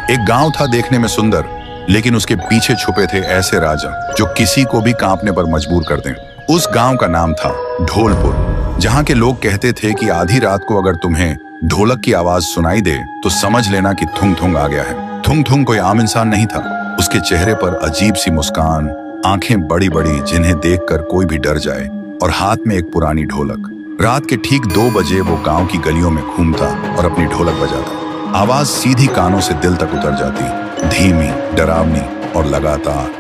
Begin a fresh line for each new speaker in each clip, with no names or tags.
एक गांव था देखने में सुंदर, लेकिन उसके पीछे छुपे थे ऐसे राजा जो किसी को भी कांपने पर मजबूर कर दें। उस गांव का नाम था ढोलपुर, जहां के लोग कहते थे कि आधी रात को अगर तुम्हें ढोलक की आवाज सुनाई दे तो समझ लेना कि थुंग थुंग आ गया है। थुंग थुंग कोई आम इंसान नहीं था। उसके चेहरे पर अजीब सी मुस्कान, आंखें बड़ी बड़ी जिन्हें देखकर कोई भी डर जाए, और हाथ में एक पुरानी ढोलक। रात के ठीक 2 बजे वो गांव की गलियों में घूमता और अपनी ढोलक बजाता। आवाज सीधी कानों से दिल तक उतर जाती, धीमी, डरावनी और लगातार।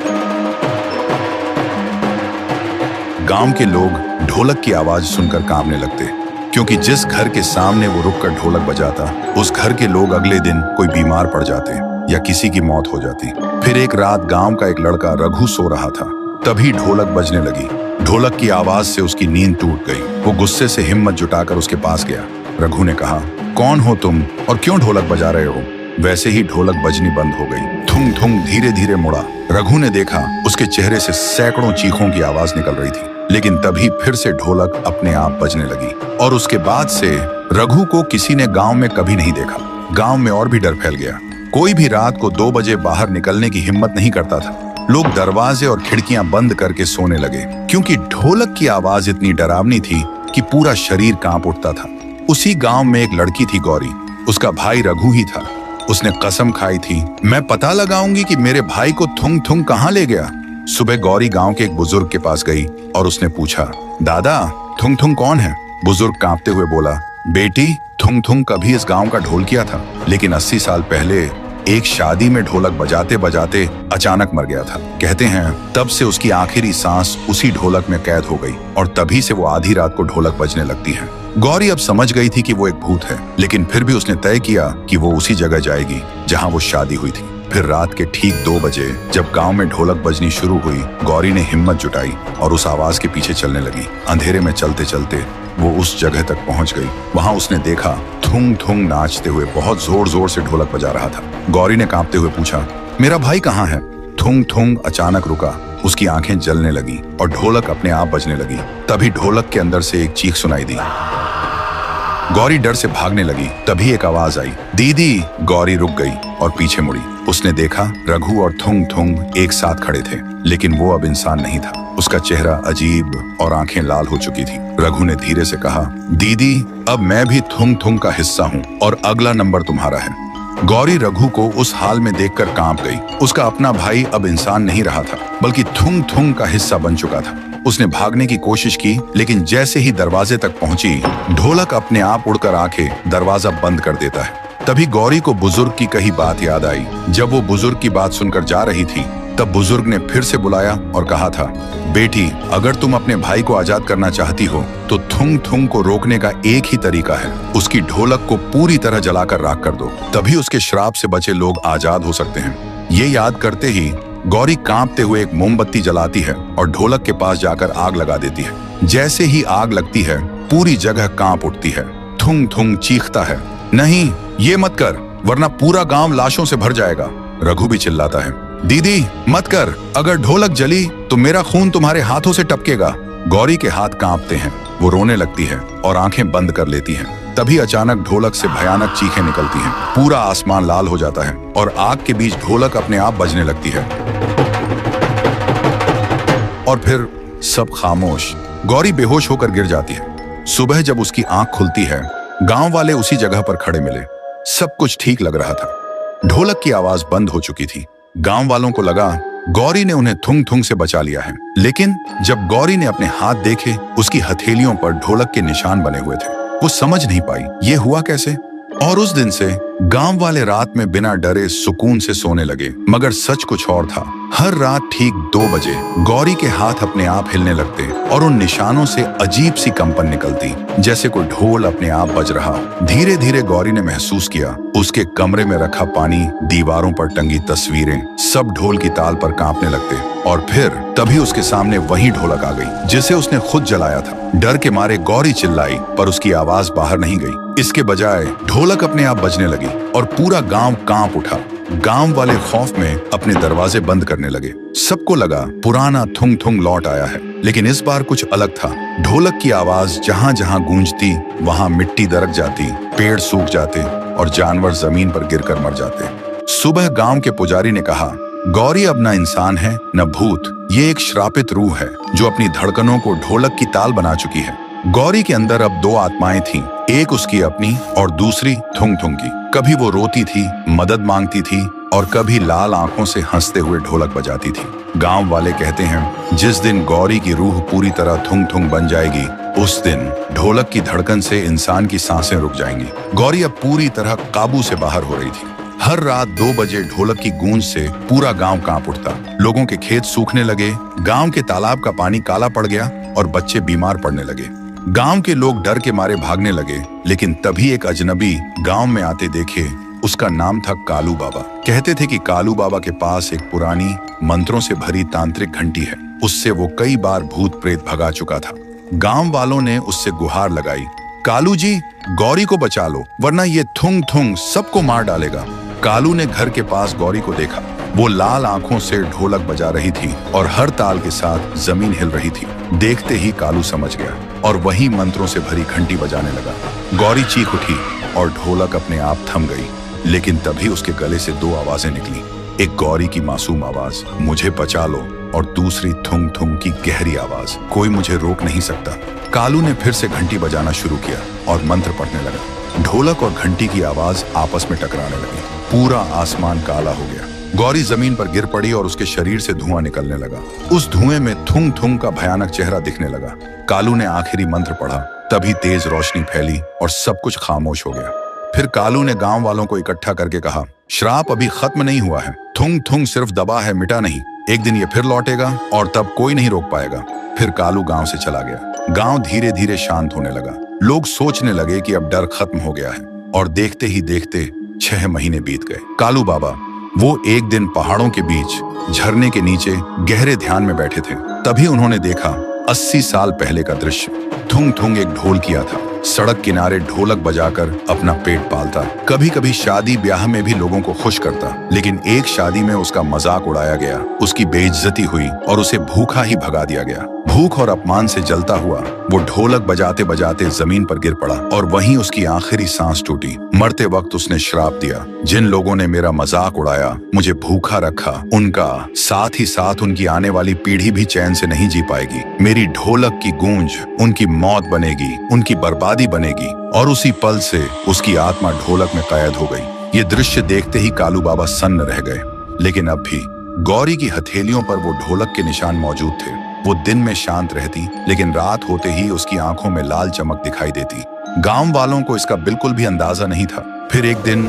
गांव के लोग ढोलक की आवाज सुनकर कांपने लगते, क्योंकि जिस घर के सामने वो रुककर ढोलक बजाता, उस घर के लोग अगले दिन कोई बीमार पड़ जाते या किसी की मौत हो जाती। फिर एक रात गांव का एक लड़का रघु सो रहा था, तभी ढोलक बजने लगी। ढोलक की आवाज से उसकी नींद टूट गई। वो गुस्से से हिम्मत जुटाकर उसके पास गया। रघु ने कहा, कौन हो तुम और क्यों ढोलक बजा रहे हो? वैसे ही ढोलक बजनी बंद हो गई। थुंग थुंग धीरे धीरे मुड़ा। रघु ने देखा उसके चेहरे से सैकड़ों चीखों की आवाज निकल रही थी, लेकिन तभी फिर से ढोलक अपने आप बजने लगी। और उसके बाद से रघु को किसी ने गांव में कभी नहीं देखा। गांव में और भी डर फैल गया। कोई भी रात को 2 बजे बाहर निकलने की हिम्मत नहीं करता था। लोग दरवाजे और खिड़कियां बंद करके सोने लगे, क्योंकि ढोलक की आवाज इतनी डरावनी थी कि पूरा शरीर कांप उठता था। उसी गांव में एक लड़की थी, गौरी। उसका भाई रघु ही था। उसने कसम खाई थी, मैं पता लगाऊंगी कि मेरे भाई को थुंग थुंग कहां ले गया। सुबह गौरी गांव के एक बुजुर्ग के पास गई और उसने पूछा, दादा, थुंग थुंग कौन है? बुजुर्ग कांपते हुए बोला, बेटी, थुंग थुंग कभी इस गांव का ढोल किया था, लेकिन 80 साल पहले एक शादी में ढोलक बजाते बजाते अचानक मर गया था। कहते हैं तब से उसकी आखिरी सांस उसी ढोलक में कैद हो गई, और तभी से वो आधी रात को ढोलक बजने लगती है। गौरी अब समझ गई थी कि वो एक भूत है, लेकिन फिर भी उसने तय किया कि वो उसी जगह जाएगी जहां वो शादी हुई थी। फिर रात के ठीक 2 बजे जब गांव में ढोलक बजनी शुरू हुई, गौरी ने हिम्मत जुटाई और उस आवाज के पीछे चलने लगी। अंधेरे में चलते चलते वो उस जगह तक पहुंच गई। वहां उसने देखा थुंग थुंग नाचते हुए बहुत जोर जोर से ढोलक बजा रहा था। गौरी ने कांपते हुए पूछा, मेरा भाई कहाँ है? थुंग थुंग अचानक रुका। उसकी आंखें जलने लगी और ढोलक अपने आप बजने लगी। तभी ढोलक के अंदर से एक चीख सुनाई दी। गौरी डर से भागने लगी। तभी एक आवाज आई, दीदी। गौरी रुक गई और पीछे मुड़ी। उसने देखा रघु और थुंग थुंग एक साथ खड़े थे, लेकिन वो अब इंसान नहीं था। उसका चेहरा अजीब और आंखें लाल हो चुकी थी। रघु ने धीरे से कहा, दीदी, अब मैं भी थुंग थुंग का हिस्सा हूँ और अगला नंबर तुम्हारा है। गौरी रघु को उस हाल में देखकर कांप गई। उसका अपना भाई अब इंसान नहीं रहा था, बल्कि थुंग थुंग का हिस्सा बन चुका था। उसने भागने की कोशिश की, लेकिन जैसे ही दरवाजे तक पहुंची, ढोलक अपने आप उड़कर आके दरवाजा बंद कर देता है। तभी गौरी को बुजुर्ग की कही बात याद आई। जब वो बुजुर्ग की बात सुनकर जा रही थी, तब बुजुर्ग ने फिर से बुलाया और कहा था, बेटी, अगर तुम अपने भाई को आजाद करना चाहती हो तो थुंग थुंग को रोकने का एक ही तरीका है, उसकी ढोलक को पूरी तरह जलाकर राख कर दो, तभी उसके श्राप से बचे लोग आजाद हो सकते हैं। ये याद करते ही गौरी कांपते हुए एक मोमबत्ती जलाती है और ढोलक के पास जाकर आग लगा देती है। जैसे ही आग लगती है, पूरी जगह कांप उठती है। थुंग थुंग चीखता है, नहीं, ये मत कर, वरना पूरा गांव लाशों से भर जाएगा। रघु भी चिल्लाता है, दीदी मत कर, अगर ढोलक जली तो मेरा खून तुम्हारे हाथों से टपकेगा। गौरी के हाथ कांपते हैं। वो रोने लगती है और आंखें बंद कर लेती है। तभी अचानक ढोलक से भयानक चीखें निकलती हैं। पूरा आसमान लाल हो जाता है और आग के बीच ढोलक अपने आप बजने लगती है। और फिर सब खामोश। गौरी बेहोश होकर गिर जाती है। सुबह जब उसकी आंख खुलती है, गांव वाले उसी जगह पर खड़े मिले। सब कुछ ठीक लग रहा था। ढोलक की आवाज बंद हो चुकी थी। गांव वालों को लगा गौरी ने उन्हें थुंग थुंग से बचा लिया है, लेकिन जब गौरी ने अपने हाथ देखे, उसकी हथेलियों पर ढोलक के निशान बने हुए थे। वो समझ नहीं पाई ये हुआ कैसे। और उस दिन से गांव वाले रात में बिना डरे सुकून से सोने लगे। मगर सच कुछ और था। हर रात ठीक 2 बजे गौरी के हाथ अपने आप हिलने लगते और उन निशानों से अजीब सी कंपन निकलती, जैसे कोई ढोल अपने आप बज रहा। धीरे धीरे गौरी ने महसूस किया उसके कमरे में रखा पानी, दीवारों पर टंगी तस्वीरें, सब ढोल की ताल पर कांपने लगते। और फिर तभी उसके सामने वही ढोलक आ गई जिसे उसने खुद जलाया था। डर के मारे गौरी चिल्लाई, पर उसकी आवाज बाहर नहीं गई। इसके बजाय ढोलक अपने आप बजने लगी और पूरा गांव कांप उठा। गांव वाले खौफ में अपने दरवाजे बंद करने लगे। सबको लगा पुराना थुंग थुंग लौट आया है, लेकिन इस बार कुछ अलग था। ढोलक की आवाज जहां जहां गूंजती, वहां मिट्टी दरक जाती, पेड़ सूख जाते और जानवर जमीन पर गिरकर मर जाते। सुबह गांव के पुजारी ने कहा, गौरी अब न इंसान है न भूत, ये एक श्रापित रूह है जो अपनी धड़कनों को ढोलक की ताल बना चुकी है। गौरी के अंदर अब दो आत्माएं थीं, एक उसकी अपनी और दूसरी थुंग थुंग की। कभी वो रोती थी, मदद मांगती थी और कभी लाल आंखों से हंसते हुए ढोलक बजाती थी। गांव वाले कहते हैं, जिस दिन गौरी की रूह पूरी तरह थुंग थुंग बन जाएगी, उस दिन ढोलक की धड़कन से इंसान की सांसें रुक जाएंगी। गौरी अब पूरी तरह काबू से बाहर हो रही थी। हर रात 2 बजे ढोलक की गूंज से पूरा गांव कांप उठता। लोगों के खेत सूखने लगे, गांव के तालाब का पानी काला पड़ गया और बच्चे बीमार पड़ने लगे। गांव के लोग डर के मारे भागने लगे, लेकिन तभी एक अजनबी गांव में आते देखे। उसका नाम था कालू बाबा। कहते थे कि कालू बाबा के पास एक पुरानी मंत्रों से भरी तांत्रिक घंटी है, उससे वो कई बार भूत प्रेत भगा चुका था। गांव वालों ने उससे गुहार लगाई, कालू जी, गौरी को बचा लो, वरना ये थुंग थुंग सबको मार डालेगा। कालू ने घर के पास गौरी को देखा। वो लाल आंखों से ढोलक बजा रही थी और हर ताल के साथ जमीन हिल रही थी। देखते ही कालू समझ गया और वही मंत्रों से भरी घंटी बजाने लगा। गौरी चीख उठी और ढोलक अपने आप थम गई, लेकिन तभी उसके गले से 2 आवाजें निकली। एक गौरी की मासूम आवाज, मुझे बचा लो, और दूसरी थुंग थुंग की गहरी आवाज, कोई मुझे रोक नहीं सकता। कालू ने फिर से घंटी बजाना शुरू किया और मंत्र पढ़ने लगा। ढोलक और घंटी की आवाज आपस में टकराने लगी। पूरा आसमान काला हो गया। गौरी जमीन पर गिर पड़ी और उसके शरीर से धुआं निकलने लगा। उस धुएं में थुंग थुंग का भयानक चेहरा दिखने लगा। कालू ने आखिरी मंत्र पढ़ा, तभी तेज रोशनी फैली और सब कुछ खामोश हो गया। फिर कालू ने गांव वालों को इकट्ठा करके कहा, श्राप अभी खत्म नहीं हुआ है, थुंग थुंग सिर्फ दबा है, मिटा नहीं। एक दिन ये फिर लौटेगा और तब कोई नहीं रोक पाएगा। फिर कालू गांव से चला गया। गांव धीरे धीरे शांत होने लगा। लोग सोचने लगे कि अब डर खत्म हो गया है, और देखते ही देखते 6 महीने बीत गए। कालू बाबा वो एक दिन पहाड़ों के बीच झरने के नीचे गहरे ध्यान में बैठे थे। तभी उन्होंने देखा 80 साल पहले का दृश्य। थुंग थुंग एक ढोल किया था, सड़क किनारे ढोलक बजाकर अपना पेट पालता। कभी कभी शादी ब्याह में भी लोगों को खुश करता, लेकिन एक शादी में उसका मजाक उड़ाया गया, उसकी बेइज्जती हुई और उसे भूखा ही भगा दिया गया। भूख और अपमान से जलता हुआ वो ढोलक बजाते बजाते जमीन पर गिर पड़ा और वहीं उसकी आखिरी सांस टूटी। मरते वक्त उसने श्राप दिया, जिन लोगों ने मेरा मजाक उड़ाया, मुझे भूखा रखा, उनका साथ ही साथ उनकी आने वाली पीढ़ी भी चैन से नहीं जी पाएगी। मेरी ढोलक की गूंज उनकी मौत बनेगी, उनकी बर्बादी बनेगी। और उसी पल से उसकी आत्मा ढोलक में कैद हो गई। ये दृश्य देखते ही कालू बाबा सन्न रह गए। लेकिन अब भी गौरी की हथेलियों पर वो ढोलक के निशान मौजूद थे। वो दिन में शांत रहती, लेकिन रात होते ही उसकी आंखों में लाल चमक दिखाई देती। गांव वालों को इसका बिल्कुल भी अंदाजा नहीं था। फिर एक दिन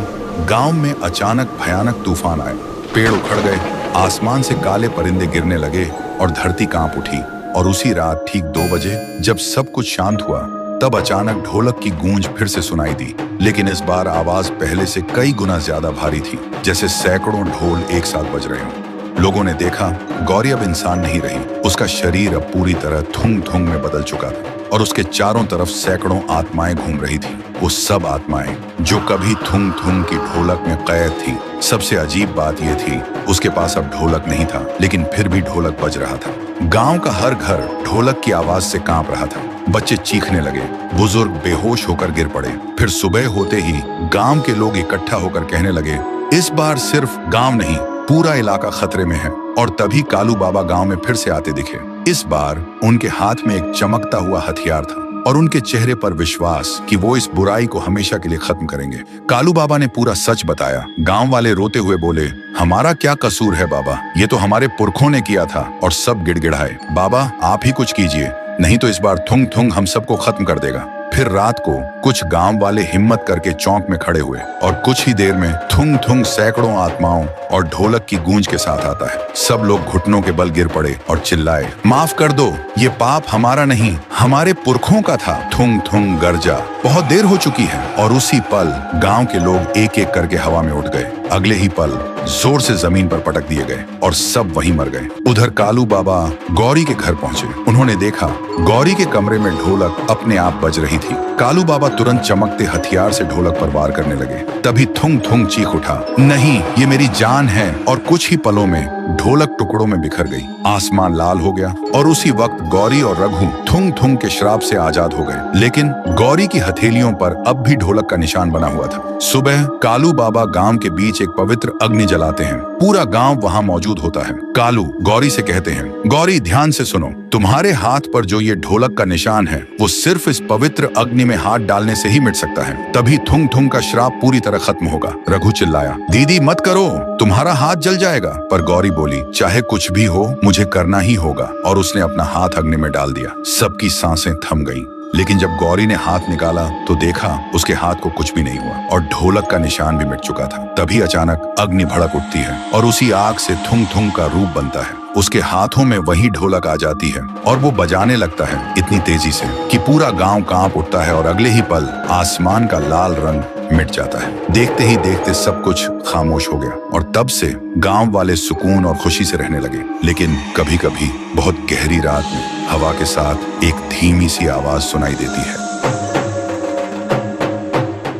गांव में अचानक भयानक तूफान आए। पेड़ उखड़ गए, आसमान से काले परिंदे गिरने लगे और धरती कांप उठी। और उसी रात ठीक 2 बजे जब सब कुछ शांत हुआ, तब अचानक ढोलक की गूंज फिर से सुनाई दी। लेकिन इस बार आवाज पहले से कई गुना ज्यादा भारी थी, जैसे सैकड़ों ढोल एक साथ बज रहे हों। लोगों ने देखा गौरी अब इंसान नहीं रही। उसका शरीर अब पूरी तरह थुंग थुंग में बदल चुका था और उसके चारों तरफ सैकड़ों आत्माएं घूम रही थी। वो सब आत्माएं जो कभी थुंग थुंग की ढोलक में कैद थी। सबसे अजीब बात यह थी, उसके पास अब ढोलक नहीं था, लेकिन फिर भी ढोलक बज रहा था। गांव का हर घर ढोलक की आवाज से कांप रहा था। बच्चे चीखने लगे, बुजुर्ग बेहोश होकर गिर पड़े। फिर सुबह होते ही गांव के लोग इकट्ठा होकर कहने लगे, इस बार सिर्फ गांव नहीं, पूरा इलाका खतरे में है। और तभी कालू बाबा गांव में फिर से आते दिखे। इस बार उनके हाथ में एक चमकता हुआ हथियार था और उनके चेहरे पर विश्वास कि वो इस बुराई को हमेशा के लिए खत्म करेंगे। कालू बाबा ने पूरा सच बताया। गांव वाले रोते हुए बोले, हमारा क्या कसूर है बाबा, ये तो हमारे पुरखों ने किया था। और सब गिड़गिड़ाए, बाबा आप ही कुछ कीजिए, नहीं तो इस बार थुंग थुंग हम सबको खत्म कर देगा। फिर रात को कुछ गांव वाले हिम्मत करके चौक में खड़े हुए और कुछ ही देर में थुंग थुंग सैकड़ों आत्माओं और ढोलक की गूंज के साथ आता है। सब लोग घुटनों के बल गिर पड़े और चिल्लाए, माफ कर दो, ये पाप हमारा नहीं, हमारे पुरखों का था। थुंग थुंग गर्जा, बहुत देर हो चुकी है। और उसी पल गांव के लोग एक एक करके हवा में उठ गए। अगले ही पल जोर से जमीन पर पटक दिए गए और सब वहीं मर गए। उधर कालू बाबा गौरी के घर पहुंचे। उन्होंने देखा गौरी के कमरे में ढोलक अपने आप बज रही थी। कालू बाबा तुरंत चमकते हथियार से ढोलक पर वार करने लगे। तभी थुंग थुंग चीख उठा, नहीं, ये मेरी जान है। और कुछ ही पलों में ढोलक टुकड़ों में बिखर गई, आसमान लाल हो गया और उसी वक्त गौरी और रघु थुंग थुंग के श्राप से आजाद हो गए। लेकिन गौरी की हथेलियों पर अब भी ढोलक का निशान बना हुआ था। सुबह कालू बाबा गांव के बीच एक पवित्र अग्नि जलाते हैं। पूरा गांव वहां मौजूद होता है। कालू गौरी से कहते हैं, गौरी ध्यान से सुनो, तुम्हारे हाथ पर जो ये ढोलक का निशान है वो सिर्फ इस पवित्र अग्नि में हाथ डालने से ही मिट सकता है, तभी थुंग थुंग का श्राप पूरी तरह खत्म होगा। रघु चिल्लाया, दीदी मत करो, तुम्हारा हाथ जल जाएगा। पर गौरी बोली, चाहे कुछ भी हो मुझे करना ही होगा, और उसने अपना हाथ अग्नि में डाल दिया। सबकी सांसें थम गईं। लेकिन जब गौरी ने हाथ निकाला तो देखा उसके हाथ को कुछ भी नहीं हुआ और ढोलक का निशान भी मिट चुका था। तभी अचानक अग्नि भड़क उठती है और उसी आग से थुंग थुंग का रूप बनता है। उसके हाथों में वही ढोलक आ जाती है और वो बजाने लगता है इतनी तेजी से कि पूरा गांव कांप उठता है और अगले ही पल आसमान का लाल रंग मिट जाता है। देखते ही देखते सब कुछ खामोश हो गया और तब से गांव वाले सुकून और खुशी से रहने लगे। लेकिन कभी कभी बहुत गहरी रात में हवा के साथ एक धीमी सी आवाज सुनाई देती है,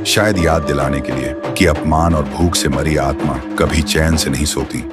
शायद याद दिलाने के लिए कि अपमान और भूख से मरी आत्मा कभी चैन से नहीं सोती।